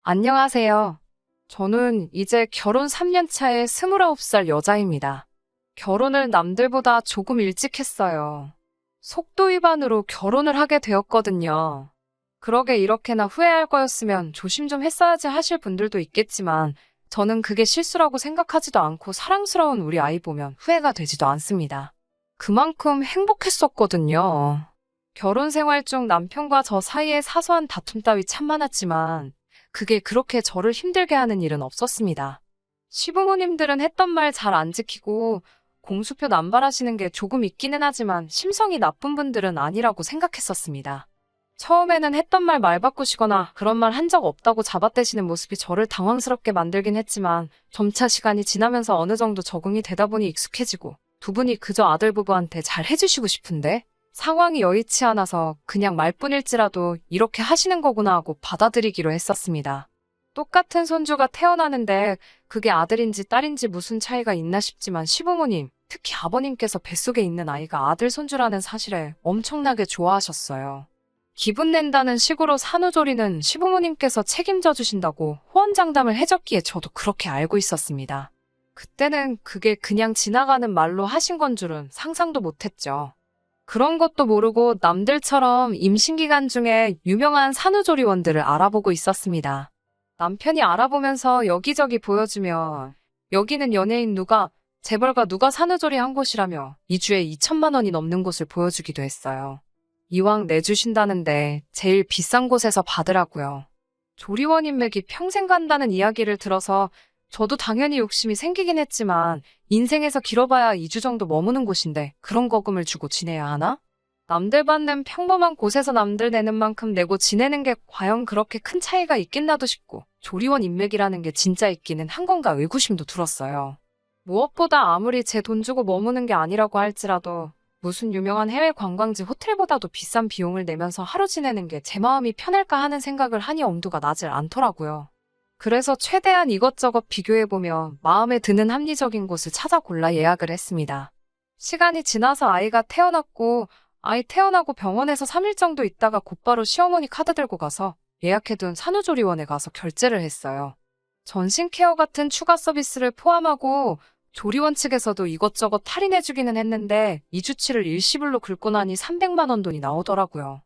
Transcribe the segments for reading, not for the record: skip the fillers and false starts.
안녕하세요. 저는 이제 결혼 3년 차의 29살 여자입니다. 결혼을 남들보다 조금 일찍 했어요. 속도 위반으로 결혼을 하게 되었거든요. 그러게 이렇게나 후회할 거였으면 조심 좀 했어야지 하실 분들도 있겠지만 저는 그게 실수라고 생각하지도 않고 사랑스러운 우리 아이 보면 후회가 되지도 않습니다. 그만큼 행복했었거든요. 결혼 생활 중 남편과 저 사이에 사소한 다툼 따위 참 많았지만 그게 그렇게 저를 힘들게 하는 일은 없었습니다. 시부모님들은 했던 말 잘 안 지키고 공수표 남발하시는 게 조금 있기는 하지만 심성이 나쁜 분들은 아니라고 생각했었습니다. 처음에는 했던 말 바꾸시거나 그런 말 한 적 없다고 잡아떼시는 모습이 저를 당황스럽게 만들긴 했지만 점차 시간이 지나면서 어느 정도 적응이 되다 보니 익숙해지고 두 분이 그저 아들 부부한테 잘 해주시고 싶은데 상황이 여의치 않아서 그냥 말뿐일지라도 이렇게 하시는 거구나 하고 받아들이기로 했었습니다. 똑같은 손주가 태어나는데 그게 아들인지 딸인지 무슨 차이가 있나 싶지만 시부모님, 특히 아버님께서 뱃속에 있는 아이가 아들 손주라는 사실에 엄청나게 좋아하셨어요. 기분 낸다는 식으로 산후조리는 시부모님께서 책임져 주신다고 호언장담을 해줬기에 저도 그렇게 알고 있었습니다. 그때는 그게 그냥 지나가는 말로 하신 건 줄은 상상도 못했죠. 그런 것도 모르고 남들처럼 임신기간 중에 유명한 산후조리원들을 알아보고 있었습니다. 남편이 알아보면서 여기저기 보여주며 여기는 연예인 누가, 재벌가 누가 산후조리 한 곳이라며 2주에 2천만 원이 넘는 곳을 보여주기도 했어요. 이왕 내주신다는데 제일 비싼 곳에서 받으라고요. 조리원 인맥이 평생 간다는 이야기를 들어서 저도 당연히 욕심이 생기긴 했지만 인생에서 길어봐야 2주 정도 머무는 곳인데 그런 거금을 주고 지내야 하나? 남들 받는 평범한 곳에서 남들 내는 만큼 내고 지내는 게 과연 그렇게 큰 차이가 있겠나도 싶고 조리원 인맥이라는 게 진짜 있기는 한 건가 의구심도 들었어요. 무엇보다 아무리 제 돈 주고 머무는 게 아니라고 할지라도 무슨 유명한 해외 관광지 호텔보다도 비싼 비용을 내면서 하루 지내는 게 제 마음이 편할까 하는 생각을 하니 엄두가 나질 않더라고요. 그래서 최대한 이것저것 비교해보며 마음에 드는 합리적인 곳을 찾아 골라 예약을 했습니다. 시간이 지나서 아이가 태어났고 아이 태어나고 병원에서 3일 정도 있다가 곧바로 시어머니 카드 들고 가서 예약해둔 산후조리원에 가서 결제를 했어요. 전신케어 같은 추가 서비스를 포함하고 조리원 측에서도 이것저것 할인해주기는 했는데 2주치를 일시불로 긁고 나니 300만 원 돈이 나오더라고요.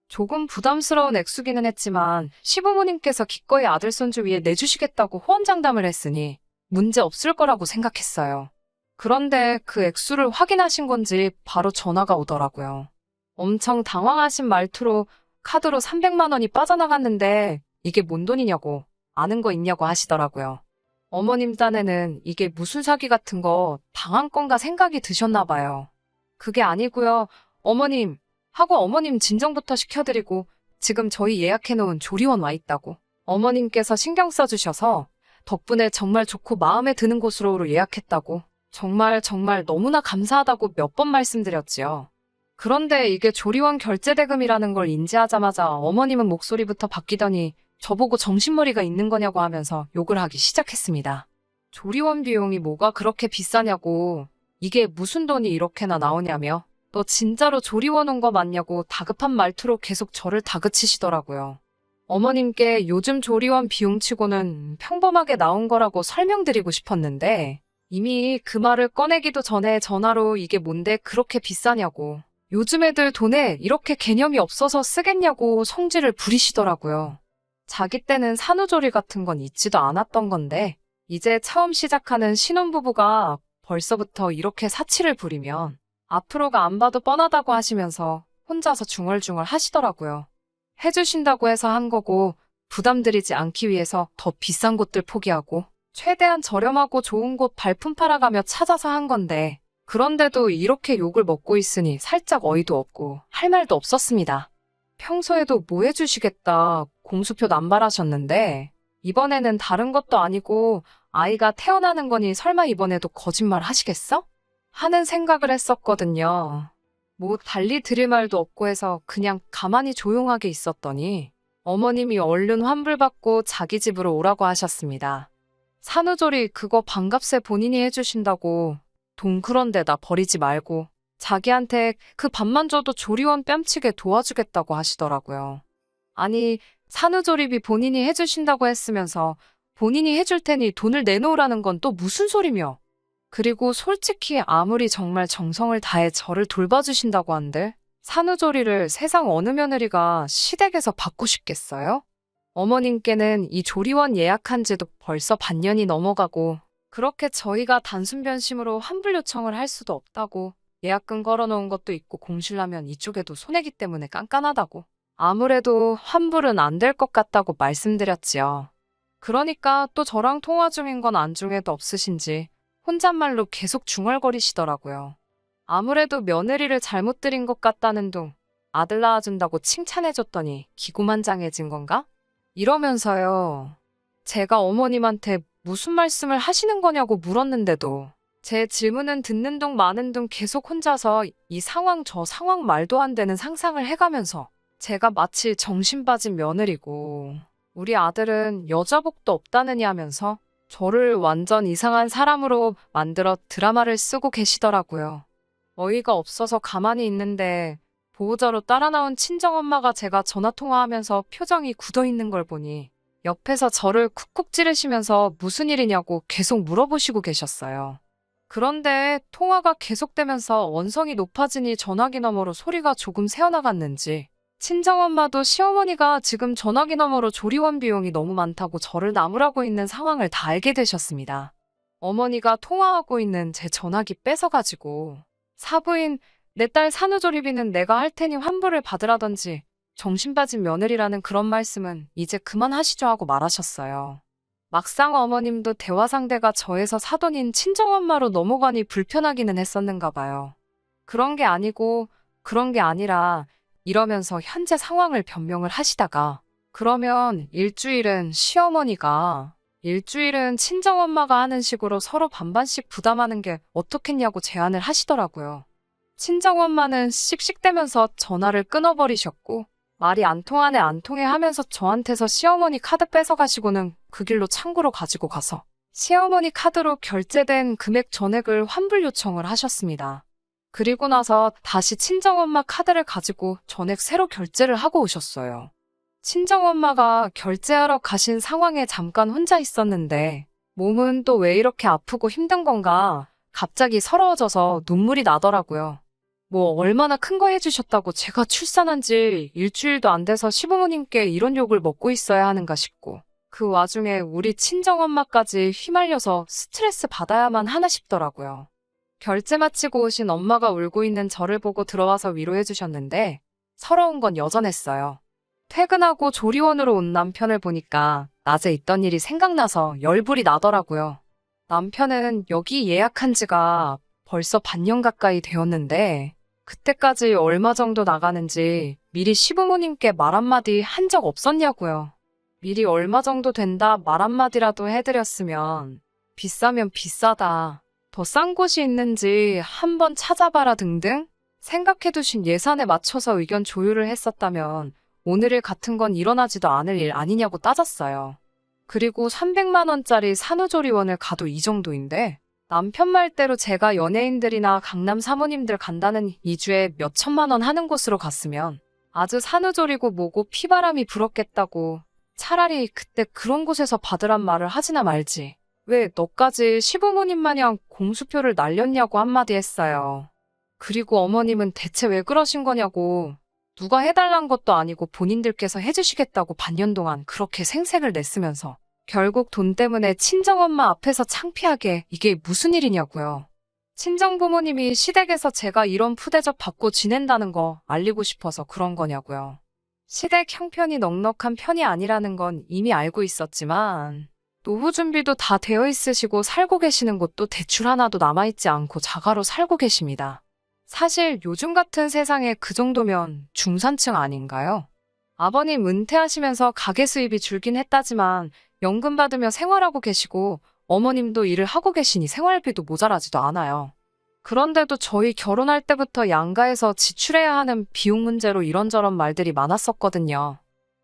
조금 부담스러운 액수기는 했지만 시부모님께서 기꺼이 아들 손주 위에 내주시겠다고 호언장담을 했으니 문제 없을 거라고 생각했어요. 그런데 그 액수를 확인하신 건지 바로 전화가 오더라고요. 엄청 당황하신 말투로 카드로 300만 원이 빠져나갔는데 이게 뭔 돈이냐고 아는 거 있냐고 하시더라고요. 어머님 딴에는 이게 무슨 사기 같은 거 당한 건가 생각이 드셨나 봐요. 그게 아니고요. 어머님 하고 어머님 진정부터 시켜드리고 지금 저희 예약해놓은 조리원 와 있다고 어머님께서 신경 써주셔서 덕분에 정말 좋고 마음에 드는 곳으로 예약했다고 정말 너무나 감사하다고 몇 번 말씀드렸지요. 그런데 이게 조리원 결제대금이라는 걸 인지하자마자 어머님은 목소리부터 바뀌더니 저보고 정신머리가 있는 거냐고 하면서 욕을 하기 시작했습니다. 조리원 비용이 뭐가 그렇게 비싸냐고 이게 무슨 돈이 이렇게나 나오냐며 너 진짜로 조리원 온 거 맞냐고 다급한 말투로 계속 저를 다그치시더라고요. 어머님께 요즘 조리원 비용치고는 평범하게 나온 거라고 설명드리고 싶었는데 이미 그 말을 꺼내기도 전에 전화로 이게 뭔데 그렇게 비싸냐고 요즘 애들 돈에 이렇게 개념이 없어서 쓰겠냐고 성질을 부리시더라고요. 자기 때는 산후조리 같은 건 있지도 않았던 건데 이제 처음 시작하는 신혼부부가 벌써부터 이렇게 사치를 부리면 앞으로가 안 봐도 뻔하다고 하시면서 혼자서 중얼중얼 하시더라고요. 해주신다고 해서 한 거고 부담드리지 않기 위해서 더 비싼 곳들 포기하고 최대한 저렴하고 좋은 곳 발품 팔아가며 찾아서 한 건데 그런데도 이렇게 욕을 먹고 있으니 살짝 어이도 없고 할 말도 없었습니다. 평소에도 뭐 해주시겠다 공수표 남발하셨는데 이번에는 다른 것도 아니고 아이가 태어나는 거니 설마 이번에도 거짓말 하시겠어? 하는 생각을 했었거든요. 뭐 달리 드릴 말도 없고 해서 그냥 가만히 조용하게 있었더니 어머님이 얼른 환불받고 자기 집으로 오라고 하셨습니다. 산후조리 그거 반값에 본인이 해주신다고 돈 그런 데다 버리지 말고 자기한테 그 밥만 줘도 조리원 뺨치게 도와주겠다고 하시더라고요. 아니, 산후조리비 본인이 해주신다고 했으면서 본인이 해줄 테니 돈을 내놓으라는 건 또 무슨 소리며. 그리고 솔직히 아무리 정말 정성을 다해 저를 돌봐주신다고 한들 산후조리를 세상 어느 며느리가 시댁에서 받고 싶겠어요? 어머님께는 이 조리원 예약한 지도 벌써 반년이 넘어가고 그렇게 저희가 단순 변심으로 환불 요청을 할 수도 없다고 예약금 걸어놓은 것도 있고 공실라면 이쪽에도 손해기 때문에 깐깐하다고 아무래도 환불은 안 될 것 같다고 말씀드렸지요. 그러니까 또 저랑 통화 중인 건 안중에도 없으신지 혼잣말로 계속 중얼거리시더라고요. 아무래도 며느리를 잘못 들인 것 같다는 둥 아들 낳아준다고 칭찬해줬더니 기고만장해진 건가? 이러면서요. 제가 어머님한테 무슨 말씀을 하시는 거냐고 물었는데도 제 질문은 듣는 둥 마는 둥 계속 혼자서 이 상황 저 상황 말도 안 되는 상상을 해가면서 제가 마치 정신 빠진 며느리고 우리 아들은 여자복도 없다느니 하면서 저를 완전 이상한 사람으로 만들어 드라마를 쓰고 계시더라고요. 어이가 없어서 가만히 있는데 보호자로 따라 나온 친정엄마가 제가 전화통화하면서 표정이 굳어있는 걸 보니 옆에서 저를 쿡쿡 찌르시면서 무슨 일이냐고 계속 물어보시고 계셨어요. 그런데 통화가 계속되면서 언성이 높아지니 전화기 너머로 소리가 조금 새어나갔는지 친정엄마도 시어머니가 지금 전화기 너머로 조리원 비용이 너무 많다고 저를 나무라고 있는 상황을 다 알게 되셨습니다. 어머니가 통화하고 있는 제 전화기 뺏어가지고 사부인 내 딸 산후조리비는 내가 할 테니 환불을 받으라던지 정신 빠진 며느리라는 그런 말씀은 이제 그만하시죠 하고 말하셨어요. 막상 어머님도 대화 상대가 저에서 사돈인 친정엄마로 넘어가니 불편하기는 했었는가 봐요. 그런 게 아니고 그런 게 아니라 이러면서 현재 상황을 변명을 하시다가 그러면 일주일은 시어머니가 일주일은 친정엄마가 하는 식으로 서로 반반씩 부담하는 게 어떻겠냐고 제안을 하시더라고요. 친정엄마는 씩씩대면서 전화를 끊어버리셨고 말이 안 통하네 안 통해 하면서 저한테서 시어머니 카드 뺏어가시고는 그 길로 창구로 가지고 가서 시어머니 카드로 결제된 금액 전액을 환불 요청을 하셨습니다. 그리고 나서 다시 친정엄마 카드를 가지고 전액 새로 결제를 하고 오셨어요. 친정엄마가 결제하러 가신 상황에 잠깐 혼자 있었는데 몸은 또 왜 이렇게 아프고 힘든 건가 갑자기 서러워져서 눈물이 나더라고요. 뭐 얼마나 큰 거 해주셨다고 제가 출산한 지 일주일도 안 돼서 시부모님께 이런 욕을 먹고 있어야 하는가 싶고 그 와중에 우리 친정엄마까지 휘말려서 스트레스 받아야만 하나 싶더라고요. 결제 마치고 오신 엄마가 울고 있는 저를 보고 들어와서 위로해 주셨는데 서러운 건 여전했어요. 퇴근하고 조리원으로 온 남편을 보니까 낮에 있던 일이 생각나서 열불이 나더라고요. 남편은 여기 예약한 지가 벌써 반년 가까이 되었는데 그때까지 얼마 정도 나가는지 미리 시부모님께 말 한마디 한 적 없었냐고요. 미리 얼마 정도 된다 말 한마디라도 해드렸으면 비싸면 비싸다. 더 싼 곳이 있는지 한번 찾아봐라 등등 생각해두신 예산에 맞춰서 의견 조율을 했었다면 오늘 일 같은 건 일어나지도 않을 일 아니냐고 따졌어요. 그리고 300만 원짜리 산후조리원을 가도 이 정도인데 남편 말대로 제가 연예인들이나 강남 사모님들 간다는 2주에 몇 천만 원 하는 곳으로 갔으면 아주 산후조리고 뭐고 피바람이 불었겠다고 차라리 그때 그런 곳에서 받으란 말을 하지나 말지. 왜 너까지 시부모님 마냥 공수표를 날렸냐고 한마디 했어요. 그리고 어머님은 대체 왜 그러신 거냐고 누가 해달란 것도 아니고 본인들께서 해주시겠다고 반년 동안 그렇게 생색을 냈으면서 결국 돈 때문에 친정엄마 앞에서 창피하게 이게 무슨 일이냐고요. 친정부모님이 시댁에서 제가 이런 푸대접 받고 지낸다는 거 알리고 싶어서 그런 거냐고요. 시댁 형편이 넉넉한 편이 아니라는 건 이미 알고 있었지만 노후 준비도 다 되어 있으시고 살고 계시는 곳도 대출 하나도 남아있지 않고 자가로 살고 계십니다. 사실 요즘 같은 세상에 그 정도면 중산층 아닌가요? 아버님 은퇴하시면서 가계 수입이 줄긴 했다지만 연금 받으며 생활하고 계시고 어머님도 일을 하고 계시니 생활비도 모자라지도 않아요. 그런데도 저희 결혼할 때부터 양가에서 지출해야 하는 비용 문제로 이런저런 말들이 많았었거든요.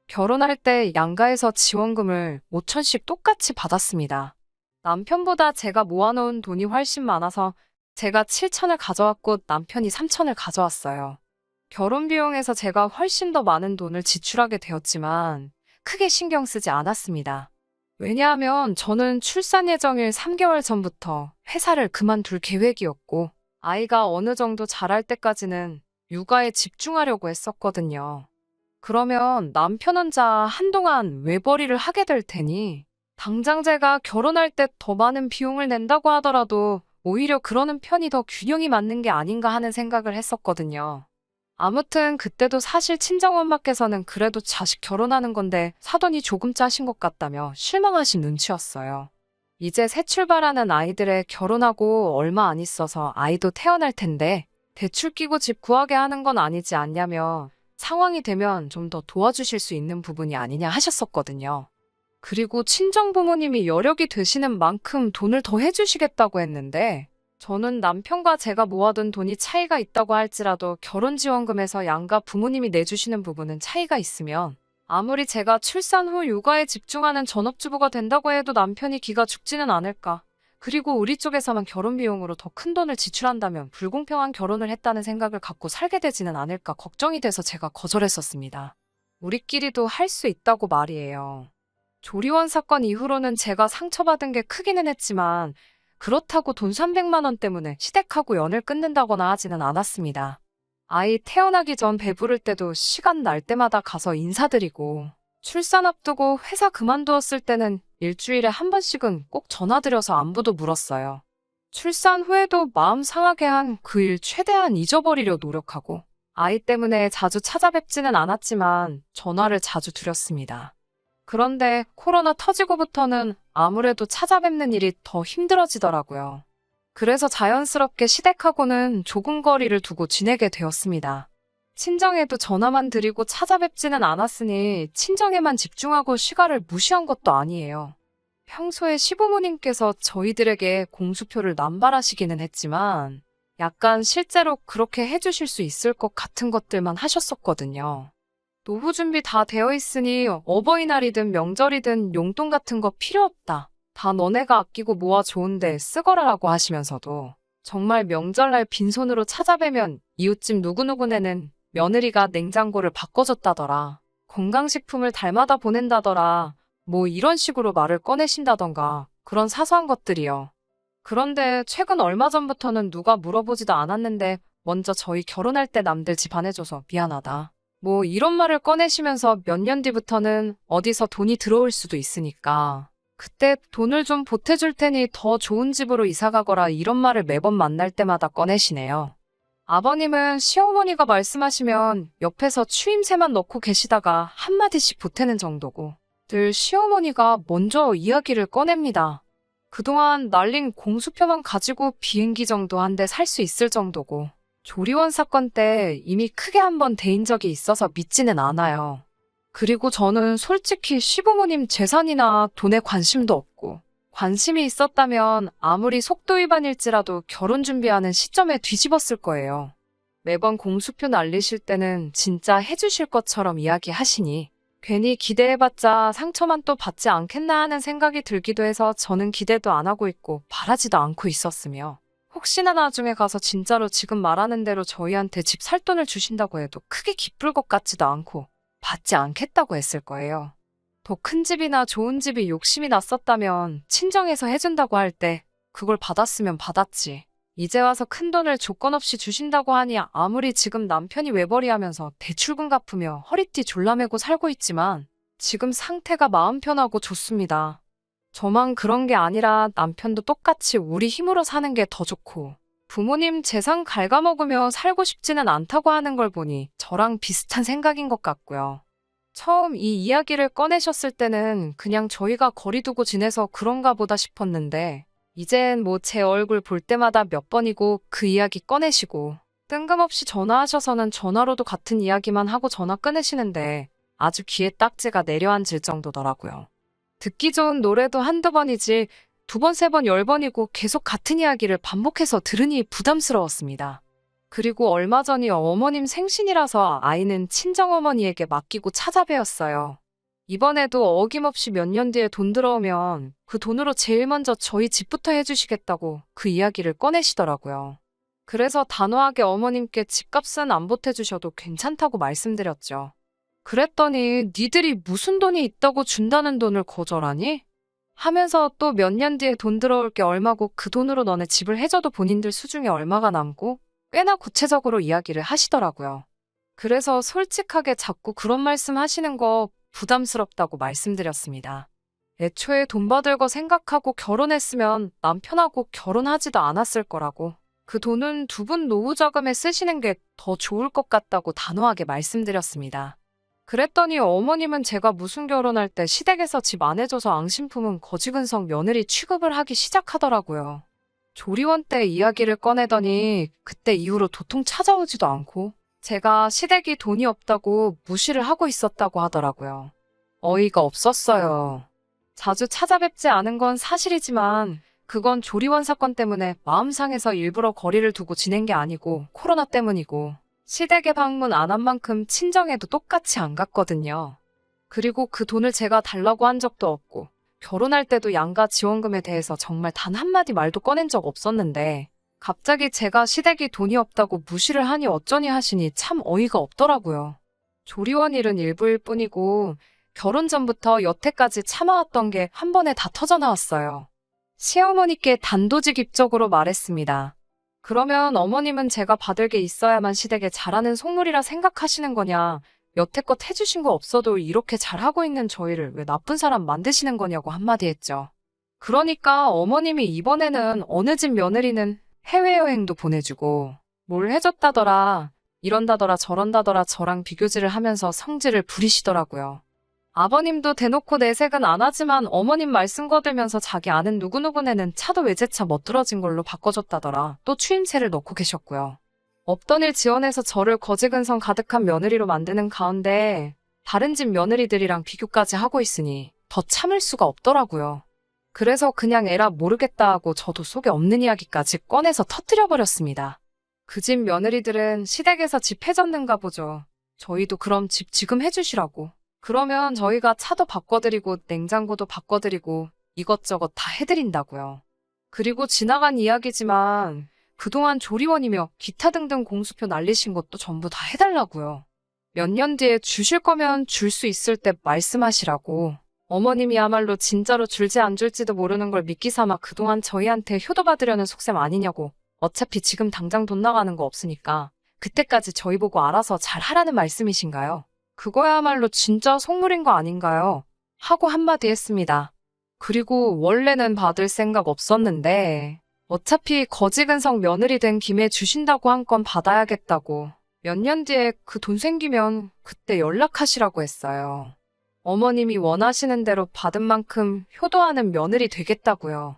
결혼할 때 양가에서 지원금을 5천씩 똑같이 받았습니다. 남편보다 제가 모아놓은 돈이 훨씬 많아서 제가 7천을 가져왔고 남편이 3천을 가져왔어요. 결혼 비용에서 제가 훨씬 더 많은 돈을 지출하게 되었지만 크게 신경 쓰지 않았습니다. 왜냐하면 저는 출산 예정일 3개월 전부터 회사를 그만둘 계획이었고 아이가 어느 정도 자랄 때까지는 육아에 집중하려고 했었거든요. 그러면 남편 혼자 한동안 외벌이를 하게 될 테니 당장 제가 결혼할 때 더 많은 비용을 낸다고 하더라도 오히려 그러는 편이 더 균형이 맞는 게 아닌가 하는 생각을 했었거든요. 아무튼 그때도 사실 친정엄마께서는 그래도 자식 결혼하는 건데 사돈이 조금 짜신 것 같다며 실망하신 눈치였어요. 이제 새 출발하는 아이들의 결혼하고 얼마 안 있어서 아이도 태어날 텐데 대출 끼고 집 구하게 하는 건 아니지 않냐며 상황이 되면 좀 더 도와주실 수 있는 부분이 아니냐 하셨었거든요. 그리고 친정 부모님이 여력이 되시는 만큼 돈을 더 해주시겠다고 했는데 저는 남편과 제가 모아둔 돈이 차이가 있다고 할지라도 결혼지원금에서 양가 부모님이 내주시는 부분은 차이가 있으면 아무리 제가 출산 후 육아에 집중하는 전업주부가 된다고 해도 남편이 기가 죽지는 않을까. 그리고 우리 쪽에서만 결혼 비용으로 더 큰 돈을 지출한다면 불공평한 결혼을 했다는 생각을 갖고 살게 되지는 않을까 걱정이 돼서 제가 거절했었습니다. 우리끼리도 할 수 있다고 말이에요. 조리원 사건 이후로는 제가 상처받은 게 크기는 했지만 그렇다고 돈 300만 원 때문에 시댁하고 연을 끊는다거나 하지는 않았습니다. 아이 태어나기 전 배부를 때도 시간 날 때마다 가서 인사드리고 출산 앞두고 회사 그만두었을 때는 일주일에 한 번씩은 꼭 전화드려서 안부도 물었어요. 출산 후에도 마음 상하게 한 그 일 최대한 잊어버리려 노력하고 아이 때문에 자주 찾아뵙지는 않았지만 전화를 자주 드렸습니다. 그런데 코로나 터지고부터는 아무래도 찾아뵙는 일이 더 힘들어지더라고요. 그래서 자연스럽게 시댁하고는 조금 거리를 두고 지내게 되었습니다. 친정에도 전화만 드리고 찾아뵙지는 않았으니 친정에만 집중하고 시가를 무시한 것도 아니에요. 평소에 시부모님께서 저희들에게 공수표를 남발하시기는 했지만 약간 실제로 그렇게 해주실 수 있을 것 같은 것들만 하셨었거든요. 노후 준비 다 되어 있으니 어버이날이든 명절이든 용돈 같은 거 필요 없다. 다 너네가 아끼고 모아 좋은데 쓰거라라고 하시면서도 정말 명절날 빈손으로 찾아뵈면 이웃집 누구누구네는 며느리가 냉장고를 바꿔줬다더라. 건강식품을 달마다 보낸다더라. 뭐 이런 식으로 말을 꺼내신다던가 그런 사소한 것들이요. 그런데 최근 얼마 전부터는 누가 물어보지도 않았는데 먼저 저희 결혼할 때 남들 집 안 해줘서 미안하다. 뭐 이런 말을 꺼내시면서 몇 년 뒤부터는 어디서 돈이 들어올 수도 있으니까 그때 돈을 좀 보태줄 테니 더 좋은 집으로 이사 가거라 이런 말을 매번 만날 때마다 꺼내시네요. 아버님은 시어머니가 말씀하시면 옆에서 추임새만 넣고 계시다가 한마디씩 보태는 정도고 늘 시어머니가 먼저 이야기를 꺼냅니다. 그동안 날린 공수표만 가지고 비행기 정도 한 대 살 수 있을 정도고 조리원 사건 때 이미 크게 한번 데인 적이 있어서 믿지는 않아요. 그리고 저는 솔직히 시부모님 재산이나 돈에 관심도 없고 관심이 있었다면 아무리 속도 위반일지라도 결혼 준비하는 시점에 뒤집었을 거예요. 매번 공수표 날리실 때는 진짜 해주실 것처럼 이야기하시니 괜히 기대해봤자 상처만 또 받지 않겠나 하는 생각이 들기도 해서 저는 기대도 안 하고 있고 바라지도 않고 있었으며 혹시나 나중에 가서 진짜로 지금 말하는 대로 저희한테 집 살 돈을 주신다고 해도 크게 기쁠 것 같지도 않고 받지 않겠다고 했을 거예요. 더 큰 집이나 좋은 집이 욕심이 났었다면 친정에서 해준다고 할 때 그걸 받았으면 받았지. 이제 와서 큰 돈을 조건 없이 주신다고 하니 아무리 지금 남편이 외벌이하면서 대출금 갚으며 허리띠 졸라매고 살고 있지만 지금 상태가 마음 편하고 좋습니다. 저만 그런 게 아니라 남편도 똑같이 우리 힘으로 사는 게 더 좋고 부모님 재산 갉아먹으며 살고 싶지는 않다고 하는 걸 보니 저랑 비슷한 생각인 것 같고요. 처음 이 이야기를 꺼내셨을 때는 그냥 저희가 거리 두고 지내서 그런가 보다 싶었는데 이젠 뭐 제 얼굴 볼 때마다 몇 번이고 그 이야기 꺼내시고 뜬금없이 전화하셔서는 전화로도 같은 이야기만 하고 전화 끊으시는데 아주 귀에 딱지가 내려앉을 정도더라고요. 듣기 좋은 노래도 한두 번이지 두 번, 세 번, 10번이고 계속 같은 이야기를 반복해서 들으니 부담스러웠습니다. 그리고 얼마 전이 어머님 생신이라서 아이는 친정어머니에게 맡기고 찾아뵈었어요. 이번에도 어김없이 몇 년 뒤에 돈 들어오면 그 돈으로 제일 먼저 저희 집부터 해주시겠다고 그 이야기를 꺼내시더라고요. 그래서 단호하게 어머님께 집값은 안 보태주셔도 괜찮다고 말씀드렸죠. 그랬더니 니들이 무슨 돈이 있다고 준다는 돈을 거절하니? 하면서 또 몇 년 뒤에 돈 들어올 게 얼마고 그 돈으로 너네 집을 해줘도 본인들 수중에 얼마가 남고 꽤나 구체적으로 이야기를 하시더라고요. 그래서 솔직하게 자꾸 그런 말씀 하시는 거 부담스럽다고 말씀드렸습니다. 애초에 돈 받을 거 생각하고 결혼했으면 남편하고 결혼하지도 않았을 거라고. 그 돈은 두 분 노후 자금에 쓰시는 게 더 좋을 것 같다고 단호하게 말씀드렸습니다. 그랬더니 어머님은 제가 무슨 결혼할 때 시댁에서 집 안 해줘서 앙심품은 거지근성 며느리 취급을 하기 시작하더라고요. 조리원 때 이야기를 꺼내더니 그때 이후로 도통 찾아오지도 않고 제가 시댁이 돈이 없다고 무시를 하고 있었다고 하더라고요. 어이가 없었어요. 자주 찾아뵙지 않은 건 사실이지만 그건 조리원 사건 때문에 마음 상해서 일부러 거리를 두고 지낸 게 아니고 코로나 때문이고 시댁에 방문 안 한 만큼 친정에도 똑같이 안 갔거든요. 그리고 그 돈을 제가 달라고 한 적도 없고 결혼할 때도 양가 지원금에 대해서 정말 단 한마디 말도 꺼낸 적 없었는데 갑자기 제가 시댁이 돈이 없다고 무시를 하니 어쩌니 하시니 참 어이가 없더라고요. 조리원 일은 일부일 뿐이고 결혼 전부터 여태까지 참아왔던 게 한 번에 다 터져나왔어요. 시어머니께 단도직입적으로 말했습니다. 그러면 어머님은 제가 받을 게 있어야만 시댁에 잘하는 속물이라 생각하시는 거냐? 여태껏 해주신 거 없어도 이렇게 잘하고 있는 저희를 왜 나쁜 사람 만드시는 거냐고 한마디 했죠. 그러니까 어머님이 이번에는 어느 집 며느리는 해외여행도 보내주고 뭘 해줬다더라, 이런다더라 저런다더라 저랑 비교질을 하면서 성질을 부리시더라고요. 아버님도 대놓고 내색은 안 하지만 어머님 말씀 거들면서 자기 아는 누구누구네는 차도 외제차 멋들어진 걸로 바꿔줬다더라. 또 추임새를 넣고 계셨고요. 없던 일 지원해서 저를 거지근성 가득한 며느리로 만드는 가운데 다른 집 며느리들이랑 비교까지 하고 있으니 더 참을 수가 없더라고요. 그래서 그냥 에라 모르겠다 하고 저도 속에 없는 이야기까지 꺼내서 터뜨려버렸습니다. 그 집 며느리들은 시댁에서 집 해줬는가 보죠. 저희도 그럼 집 지금 해주시라고. 그러면 저희가 차도 바꿔드리고 냉장고도 바꿔드리고 이것저것 다 해드린다고요. 그리고 지나간 이야기지만 그동안 조리원이며 기타 등등 공수표 날리신 것도 전부 다 해달라고요. 몇 년 뒤에 주실 거면 줄 수 있을 때 말씀하시라고. 어머님이야말로 진짜로 줄지 안 줄지도 모르는 걸 믿기 삼아 그동안 저희한테 효도받으려는 속셈 아니냐고. 어차피 지금 당장 돈 나가는 거 없으니까 그때까지 저희 보고 알아서 잘 하라는 말씀이신가요? 그거야말로 진짜 속물인 거 아닌가요? 하고 한마디 했습니다. 그리고 원래는 받을 생각 없었는데 어차피 거지근성 며느리 된 김에 주신다고 한 건 받아야겠다고 몇 년 뒤에 그 돈 생기면 그때 연락하시라고 했어요. 어머님이 원하시는 대로 받은 만큼 효도하는 며느리 되겠다고요.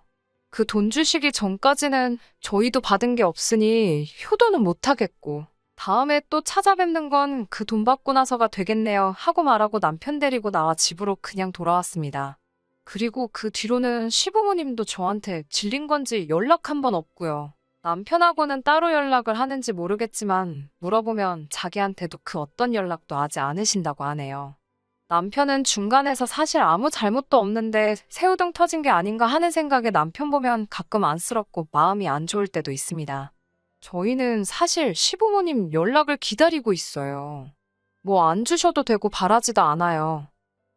그 돈 주시기 전까지는 저희도 받은 게 없으니 효도는 못하겠고 다음에 또 찾아뵙는 건 그 돈 받고 나서가 되겠네요 하고 말하고 남편 데리고 나와 집으로 그냥 돌아왔습니다. 그리고 그 뒤로는 시부모님도 저한테 질린 건지 연락 한 번 없고요. 남편하고는 따로 연락을 하는지 모르겠지만 물어보면 자기한테도 그 어떤 연락도 하지 않으신다고 하네요. 남편은 중간에서 사실 아무 잘못도 없는데 새우등 터진 게 아닌가 하는 생각에 남편 보면 가끔 안쓰럽고 마음이 안 좋을 때도 있습니다. 저희는 사실 시부모님 연락을 기다리고 있어요. 뭐 안 주셔도 되고 바라지도 않아요.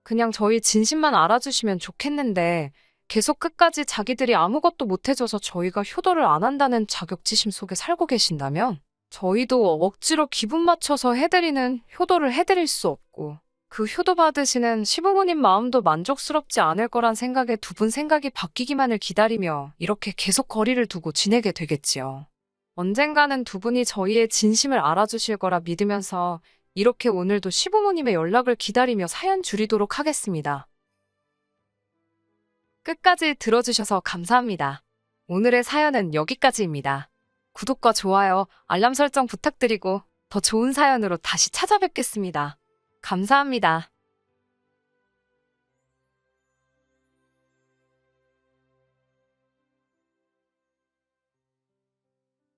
그냥 저희 진심만 알아주시면 좋겠는데 계속 끝까지 자기들이 아무것도 못 해줘서 저희가 효도를 안 한다는 자격지심 속에 살고 계신다면 저희도 억지로 기분 맞춰서 해드리는 효도를 해드릴 수 없고 그 효도 받으시는 시부모님 마음도 만족스럽지 않을 거란 생각에 두 분 생각이 바뀌기만을 기다리며 이렇게 계속 거리를 두고 지내게 되겠지요. 언젠가는 두 분이 저희의 진심을 알아주실 거라 믿으면서 이렇게 오늘도 시부모님의 연락을 기다리며 사연 줄이도록 하겠습니다. 끝까지 들어주셔서 감사합니다. 오늘의 사연은 여기까지입니다. 구독과 좋아요, 알람 설정 부탁드리고 더 좋은 사연으로 다시 찾아뵙겠습니다. 감사합니다.